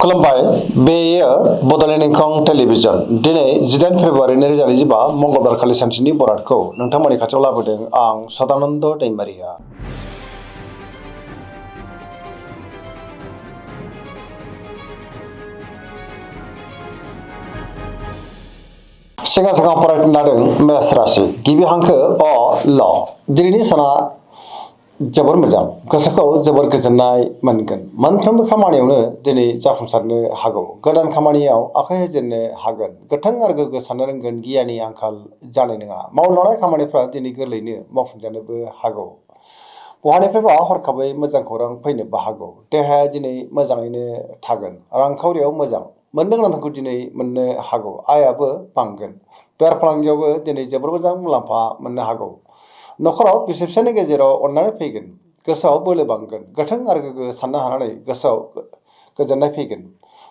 खुलुमबाय बेयो बड'लेण्ड इंखं टेलिभिजन दिनै 18 फेब्रुवारि 2025 मंगलबार खालि सानसेनि बरादखौ नोंथांमोननि खाथियाव लाबोदों आं सदानन्द दैमारिया। सिगां फरायनो लादों मेष राशि गिबि हांखो अ ल दिनैनि साना जोबोर मोजां गोसोखौ जोबोर गोजोननाय मोनगोन मोनफ्रोमबो खामानियावनो दिनै जाफुंसारनो हागौ गोदान खामानियाव आखाइ होजेननो हागोन गोथों आरो गोग्गो साननो रोंगोन गियाननि आंखाल जानाय नङा मावलांनाय खामानिफ्रा दिनै गोरलैयैनो मावफुंजानोबो हागौ बहानिफ्रायबा हरखाबै मोजां खौरां फैनोबो हागौ देहाया दिनै मोजाङैनो थागोन रांखावरियाव मोजां मोननो गोनांखौ दिनै मोननो हागौ आयाबो बांगोन बेफार फालांगियावबो दिनै जोबोर मोजां मुलाम्फा मोननो हागौ नखराव बिसि फिसायनि गेजेराव अननानै फैगोन गोसोआव बोलो बांगोन गोथों आरो गोग्गो साननो हानानै गोसोआव गोजोननाय फैगोन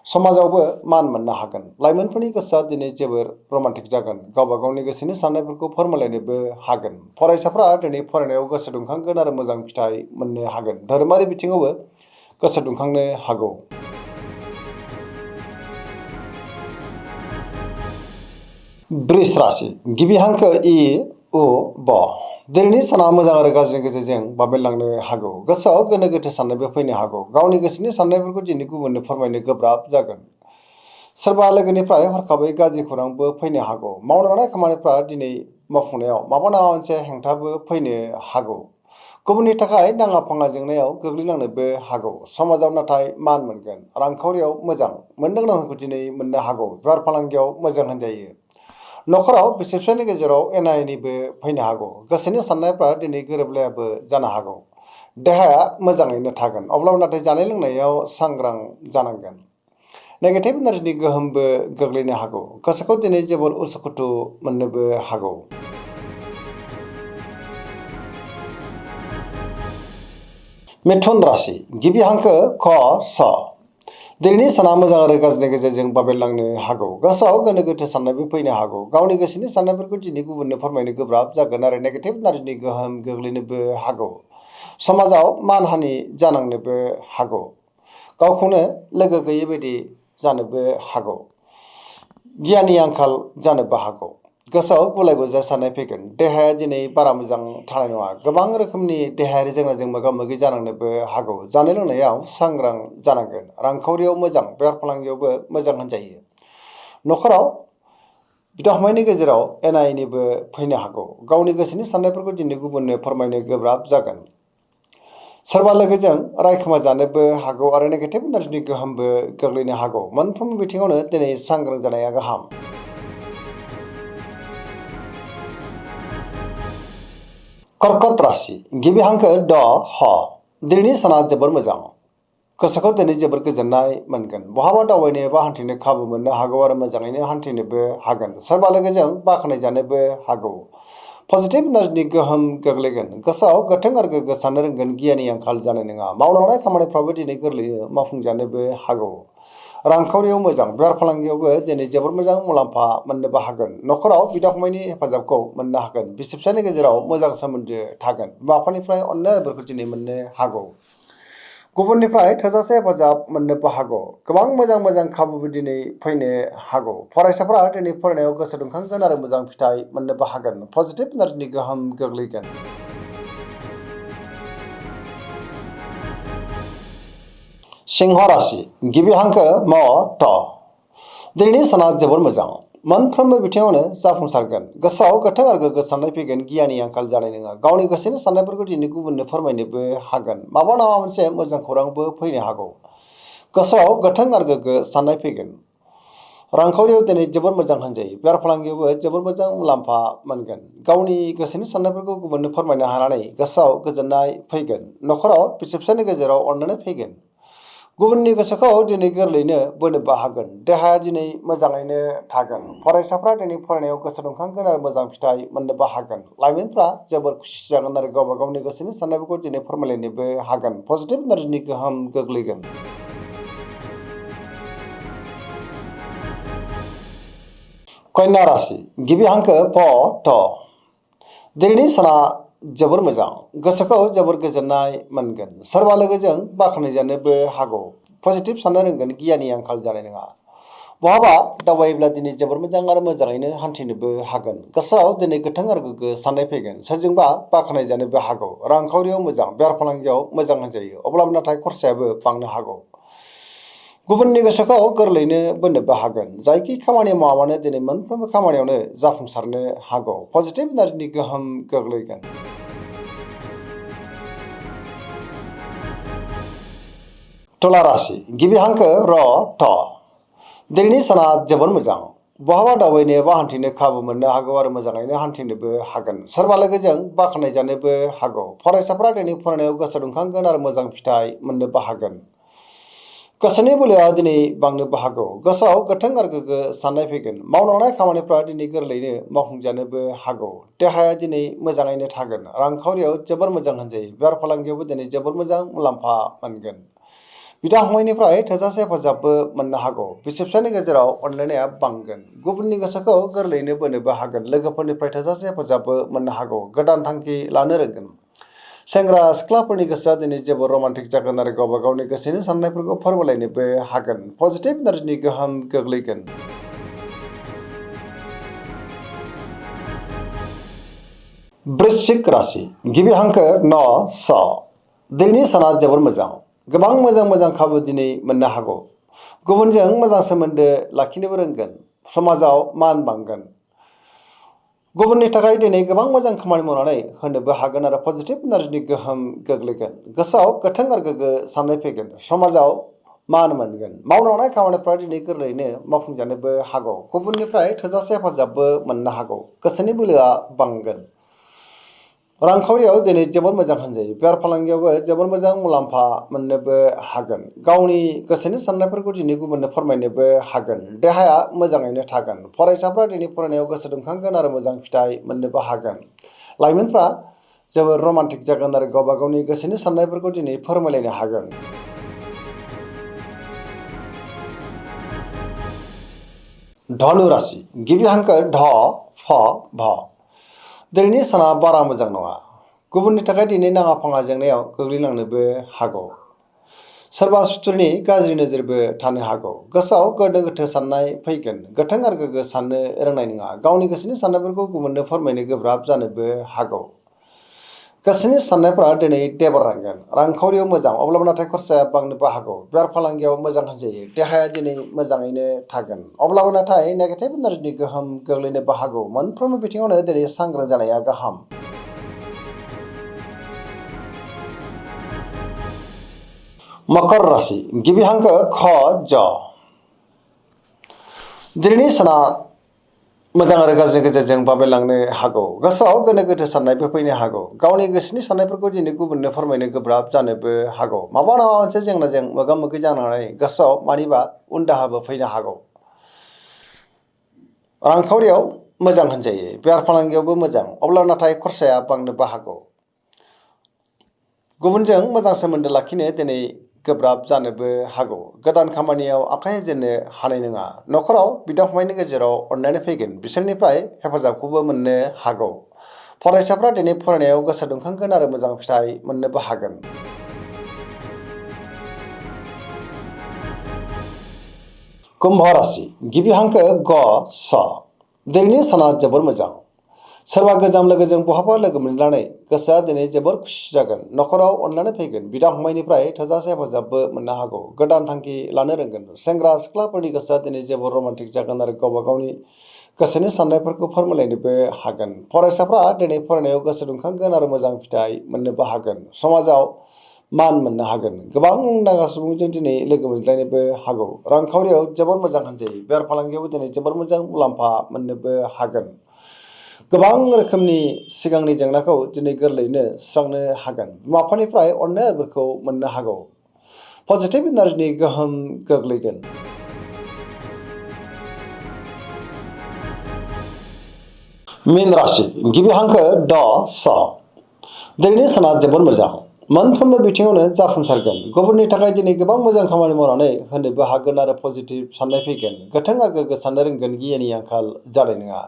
समाजावबो मान मोननो हागोन लाइमोनफोरनि गोसोआ दिनै जोबोर रमान्टिक जागोन गावबा गावनि गोसोनि साननायफोरखौ फोरमायलायनोबो हागोन फरायसाफ्रा दिनै फरायनायाव गोसो दुंखांगोन आरो मोजां फिथाइ मोननो हागोन धोरोमारि बिथिङावबो गोसो दुंखांनो हागौ। वृष राशि गिबि हांखो इ उ ब दिनैनि साना मोजां आरो गाज्रिनि गेजेरजों बाबेनलांनो हागौ गोसोआव गोनो गोथो साननायबो फैनो हागौ गावनि गोसोनि साननायफोरखौ दिनै गुबुननो फोरमायनो गोब्राब जागोन सोरबा लोगोनिफ्राय हरखाबै गाज्रि खौरांबो फैनो हागौ मावनो लानाय खामानिफ्रा दिनै मावफुंनायाव माबा नङा मोनसे हेंथाबो फैनो हागौ गुबुननि थाखाय नाङा फाङा जेंनायाव गोग्लैनांनोबो हागौ समाजाव नाथाय मान मोनगोन रांखावरियाव मोजां मोननो गोनांखौ दिनै मोननो हागौ बेफार फालांगियाव मोजां होनजायो नखराव बिसि फिसायनि गेजेराव एना एनिबो फैनो हागौ गोसोनि साननायफ्रा दिनै गोरोबलायाबो जानो हागौ देहाया मोजाङैनो थागोन अब्लाबो नाथाय जानाय लोंनायाव सांग्रां जानांगोन नेगेटिभ एनार्जिनि गोहोमबो गोग्लैनो हागौ गोसोखौ दिनै जोबोर उसुखुथु मोननोबो हागौ। मिथुन राशि गिबि हांखो ख स दिनैनि साना मोजां आरो गाज्रिनि गेजेरजों बाबेनलांनो हागौ गोसोआव गोनो गोथो साननायबो फैनो हागौ गावनि गोसोनि साननायफोरखौ दिनै गुबुननो फोरमायनो गोब्राब जागोन आरो नेगेटिभ एनार्जिनि गोहोम गोग्लैनोबो हागौ समाजाव मानहानि जानांनोबो हागौ गावखौनो लोगो गैयै बायदि जानोबो हागौ गियाननि आंखाल जानोबो हागौ गोसोआव गुलाय गुजाय साननाय फैगोन देहाया दिनै बारा मोजां थानाय नङा गोबां रोखोमनि देहायारि जेंनाजों मोगा मोगि जानांनोबो हागौ जानाय लोंनायाव सांग्रां जानांगोन रांखावरियाव मोजां बेफार फालांगियावबो मोजां होनजायो नखराव बिदा फंबायनि गेजेराव एना एनिबो फैनो हागौ गावनि गोसोनि साननायफोरखौ दिनै गुबुननो फोरमायनो गोब्राब जागोन सोरबा लोगोजों रायखोमा जानोबो हागौ आरो नेगेटिभ एनार्जिनि गोहोमबो गोग्लैनो हागौ मोनफ्रोमबो बिथिङावनो दिनै सांग्रां जानाया गाहाम। कर्कट राशि गिबि हांखो ड ह दिनैनि साना जोबोर मोजां गोसोखौ दिनै जोबोर गोजोननाय मोनगोन बहाबा दावबायनो एबा हान्थिनो खाबु मोननो हागौ आरो मोजाङैनो हान्थिनोबो हागोन सोरबा लोगोजों बाख्नाय जानोबो हागौ पजिटिभ एनार्जिनि गोहोम गोग्लैगोन गोसोआव गोथों आरो गोग्गो साननो रोंगोन गियाननि आंखाल जानाय नङा मावलांनाय खामानिफ्राबो दिनै गोरलैयै मावफुंजानोबो हागौ रांखावरियाव मोजां बेफार फालांगियावबो दिनै जोबोर मोजां मुलाम्फा मोननोबो हागोन नखराव बिदा फंबायनि हेफाजाबखौ मोननो हागोन बिसि फिसायनि गेजेराव मोजां सोमोन्दो थागोन बिमा बिफानिफ्राय अननायफोरखौ दिनै मोननो हागौ गुबुननिफ्राय थोजासे हेफाजाब मोननोबो हागौ गोबां मोजां खाबुबो दिनै फैनो हागौ फरायसाफोरा दिनै फरायनायाव गोसो दुंखांगोन आरो मोजां फिथाइ मोननोबो हागोन पजिटिभ एनार्जिनि गोहोम गोग्लैगोन। सिंह राशि गिबि हांखो म ट दिनैनि साना जोबोर मोजां मोनफ्रोमबो बिथिङावनो जाफुंसारगोन गोसोआव गोथों आरो गोग्गो साननाय फैगोन गियाननि आंखाल जानाय नङा गावनि गोसोनि साननायफोरखौ दिनै गुबुननो फोरमायनोबो हागोन माबा नङा मोनसे मोजां खौरांबो फैनो हागौ गोसोआव गोथों आरो गोग्गो साननाय फैगोन रांखावरियाव दिनै जोबोर मोजां होनजायो बेफार फालांगियावबो जोबोर मोजां मुलाम्फा मोनगोन गावनि गोसोनि साननायफोरखौ गुबुननो फोरमायनो हानानै गोसोआव गोजोननाय फैगोन नखराव बिसि फिसायनि गेजेराव अननानै फैगोन गुबुननि गोसोखौ दिनै गोरलैयैनो बोनोबो हागोन देहाया दिनै मोजाङैनो थागोन फरायसाफ्रा दिनै फरायनायाव गोसो दुंखांगोन आरो मोजां फिथाइ मोननोबो हागोन लाइमोनफ्रा जोबोर खुसि जागोन आरो गावबा गावनि गोसोनि साननायफोरखौ दिनै फोरमायलायनोबो हागोन पजिटिभ एनार्जिनि गोहोम गोग्लैगोन। कन्या राशि गिबि हांखो प ट दिनैनि साना जोबोर मोजां गोसोखौ जोबोर गोजोननाय मोनगोन सोरबा लोगोजों बाख्नायजानोबो हागौ पजिटिभ साननो रोंगोन गियाननि आंखाल जानाय नङा बहाबा दावबायोब्ला दिनै जोबोर मोजां आरो मोजाङैनो हान्थिनोबो हागोन गोसोआव दिनै गोथां आरो गोग्गो साननाय फैगोन सोरजोंबा बाख्नाय जानोबो हागौ रांखावरियाव मोजां बेफार फालांगियाव मोजां होनजायो अब्लाबो नाथाय खरसायाबो बांनो हागौ गुबुननि गोसोखौ गोरलैनो बोनोबो हागोन जायखि खामानि मावा मानो दिनै मोनफ्रोमबो खामानियावनो जाफुंसारनो हागौ पजिटिभ एनार्जिनि गोहोम गोग्लैगोन तुला राशि गिबि हांखो र थ दिनैनि साना जोबोर मोजां बहाबा दावबायनो एबा हान्थिनो खाबु मोननो हागौ आरो मोजाङैनो हान्थिनोबो हागोन सोरबा लोगोजों बाख्नाय जानोबो हागौ फरायसाफ्रा दिनै फरायनायाव गोसो दुंखांगोन आरो मोजां फिथाइ मोननोबो हागोन गोसोनि बोलोआ दिनै बांनोबो हागौ गोसोआव गोथों आरो गोग्गो साननाय फैगोन मावनो लानाय खामानिफ्रा दिनै गोरलैयैनो मावफुंजानोबो हागौ देहाया दिनै मोजाङैनो थागोन रांखावरियाव जोबोर मोजां होनजायो बेफार फालांगियावबो दिनै जोबोर मोजां मुलाम्फा मोनगोन बिदा फंबायनिफ्राय थोजासे हेफाजाबबो मोननो हागौ बिसि फिसायनि गेजेराव अनलायनाया बांगोन गुबुननि गोसोखौ गोरलैयैनो बोनोबो हागोन लोगोफोरनिफ्राय थोजासे हेफाजाबबो मोननो हागौ गोदान थांखि लानो रोंगोन सेंग्रा सिख्लाफोरनि गोसोआ दिनै जोबोर रमान्टिक जागोन आरो गावबा गावनि गोसोनि साननायफोरखौ फोरमायलायनोबो हागोन पजिटिभ एनार्जिनि गोहोम गोग्लैगोन वृश्चिक राशि गिबि हांखो न स दिनैनि साना जोबोर मोजां गोबां मोजां खाबु दिनै मोननो हागौ गुबुनजों मोजां सोमोन्दो लाखिनोबो रोंगोन समाजाव मान बांगोन गुबुननि थाखाय दिनै गोबां मोजां खामानि मावनानै होनोबो हागोन आरो पजिटिभ एनार्जिनि गोहोम गोग्लैगोन गोसोआव गोथों आरो गोग्गो साननाय फैगोन समाजाव मान मोनगोन मावनो लानाय खामानिफ्रा दिनै गोरलैयैनो मावफुंजानोबो हागौ गुबुननिफ्राय थोजासे हेफाजाबबो मोननो हागौ गोसोनि बोलोआ बांगोन रांखावरियाव दिनै जोबोर मोजां होनजायो बेफार फालांगियावबो जोबोर मोजां मुलाम्फा मोननोबो हागोन गावनि गोसोनि साननायफोरखौ दिनै गुबुननो फोरमायनोबो हागोन देहाया मोजाङैनो थागोन फरायसाफ्रा दिनै फरायनायाव गोसो दुंखांगोन आरो मोजां फिथाइ मोननोबो हागोन लाइमोनफ्रा जोबोर रमान्टिक जागोन आरो गावबा गावनि गोसोनि साननायफोरखौ दिनै फोरमायलायनो हागोन धनु राशि गिबि हांखो ध फ भ दिनैनि साना बारा मोजां नङा गुबुननि थाखाय दिनै नाङा फाङा जेंनायाव गोग्लैलांनोबो हागौ सोरबा सुथुरनि गाज्रि नोजोरबो थानो हागौ गोसोआव गोनो गोथो साननाय फैगोन गोथों आरो गोग्गो साननो रोंनाय नङा गावनि गोसोनि साननायफोरखौ गुबुननो फोरमायनो गोब्राब जानोबो हागौ गोसोनि साननायफोरा दिनै देबारनांगोन रांखावरियाव मोजां अब्लाबो नाथाय खरसाया बांनोबो हागौ बेफार फालांगियाव मोजां होनजायो देहाया दिनै मोजाङैनो थागोन अब्लाबो नाथाय नेगेटिभ एनार्जिनि गोहोम गोग्लैनोबो हागौ मोनफ्रोमबो बिथिङावनो दिनै सांग्रां जानाया गाहाम मकर राशि गिबि हांखो ख ज दिनैनि साना मोजां आरो गाज्रिनि गेजेरजों बाबेलांनो हागौ गोसोआव गोनो गोथो साननायबो फैनो हागौ गावनि गोसोनि साननायफोरखौ दिनै गुबुननो फोरमायनो गोब्राब जानोबो हागौ माबा नङा मोनसे जेंनाजों मोगा मोगि जानानै गोसोआव मानिबा उन दाहाबो फैनो हागौ रांखावरियाव मोजां होनजायो बेफार फालांगियावबो मोजां अब्ला नाथाय खरसाया बांनोबो हागौ गुबुनजों मोजां सोमोन्दो लाखिनो दिनै गोब्राब जानोबो हागौ गोदान खामानियाव आखाइ होजेननो हानाय नङा नखराव बिदा फंबायनि गेजेराव अनलायनाय फैगोन बिसोरनिफ्राय हेफाजाबखौबो मोननो हागौ फरायसाफ्रा दिनै फरायनायाव गोसो दुंखांगोन आरो मोजां फिथाइ मोननोबो हागोन कुम्भ राशि गिबि हांखो ग स दिनैनि साना जोबोर मोजां सोरबा गोजाम लोगोजों बहाबा लोगो मोनलायनानै गोसोआ दिनै जोबोर खुसि जागोन नखराव अनलायनाय फैगोन बिदा फंबायनिफ्राय थोजासे हेफाजाबबो मोननो हागौ गोदान थांखि लानो रोंगोन सेंग्रा सिख्लाफोरनि गोसोआ दिनै जोबोर रमान्टिक जागोन आरो गावबा गावनि गोसोनि साननायफोरखौ फोरमायलायनोबो हागोन फरायसाफ्रा दिनै फरायनायाव गोसो दुंखांगोन आरो मोजां फिथाइ मोननोबो हागोन समाजाव मान मोननो हागोन गोबां मुंदांखा सुबुंजों दिनै लोगो मोनज्लायनोबो हागौ रांखावरियाव जोबोर मोजां होनजायो बेफार फालांगियावबो दिनै जोबोर मोजां मुलाम्फा मोननोबो हागोन गोबां रोखोमनि सिगांनि जेंनाखौ दिनै गोरलैयैनो सुस्रांनो हागोन बिमा बिफानिफ्राय अननाय आरोफोरखौ मोननो हागौ पजिटिभ एनार्जिनि गोहोम गोग्लैगोन मीन राशि गिबि हांखो ड स दिनैनि साना जोबोर मोजां मोनफ्रोमबो बिथिङावनो जाफुंसारगोन गुबुननि थाखाय दिनै गोबां मोजां खामानि मावनानै होनोबो हागोन आरो पजिटिभ साननाय फैगोन गोथों आरो गोग्गो साननो रोंगोन गियाननि आंखाल जानाय नङा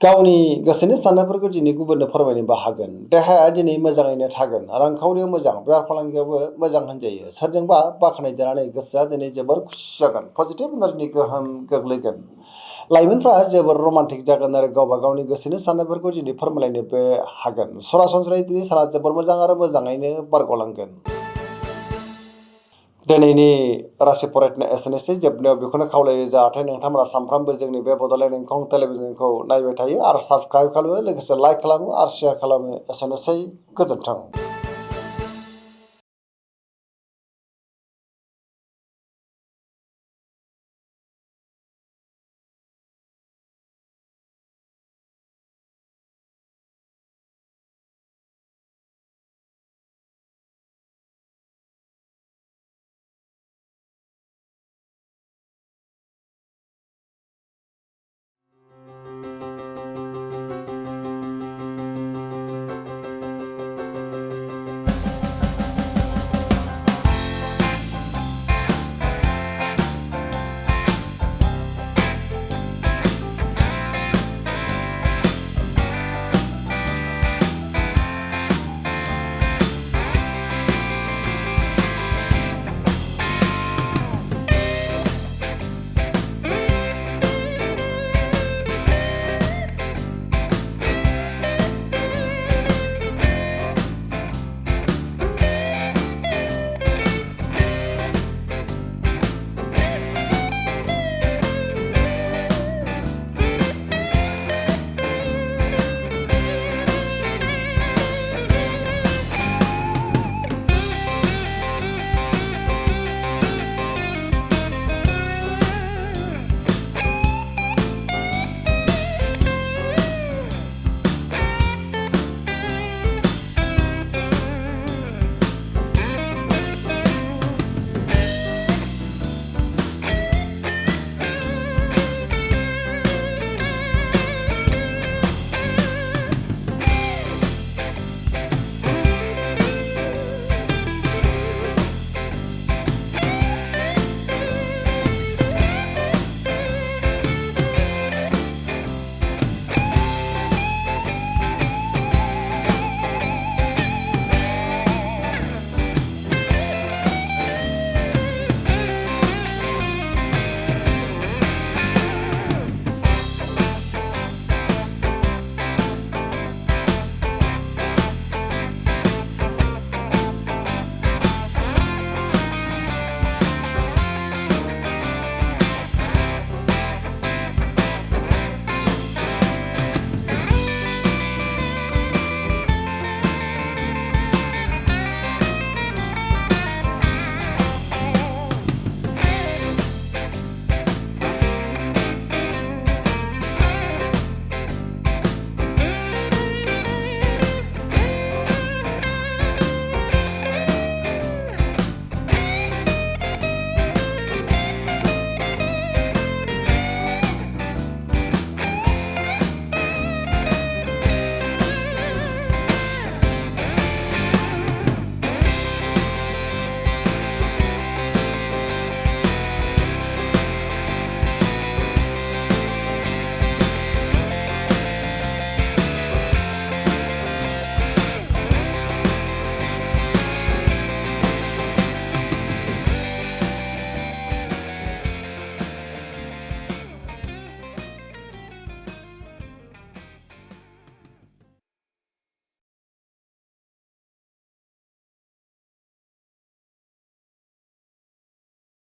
गावनि गोसोनि साननायफोरखौ दिनै गुबुननो फोरमायनोबो हागोन। देहाया दिनै मोजाङैनो थागोन, रांखावरियाव मोजां, बेफार फालांगियावबो मोजां होनजायो। सोरजोंबा बाख्नायजानानै गोसोआ दिनै जोबोर खुसि जागोन, पजिटिभ एनार्जिनि गोहोम गोग्लैगोन। लाइमोनफ्रा जोबोर रमान्टिक जागोन आरो गावबा गावनि गोसोनि साननायफोरखौ दिनै फोरमायलायनोबो हागोन। सरासनस्रायै दिनै साना जोबोर मोजां आरो मोजाङैनो बारग'लांगोन। दिनैनि राशि फरायनाय एसेनोसै। जोबनायाव बेखौनो खावलायो जाहाथे नोंथांमोना सानफ्रामबो जोंनि बे बड'लेण्ड इंखं टेलिभिजनखौ नायबाय थायो आरो साबस्क्राइब खालामो, लोगोसे लाइक खालामो आरो शेयार खालामो। एसेनोसै, गोजोन्थों।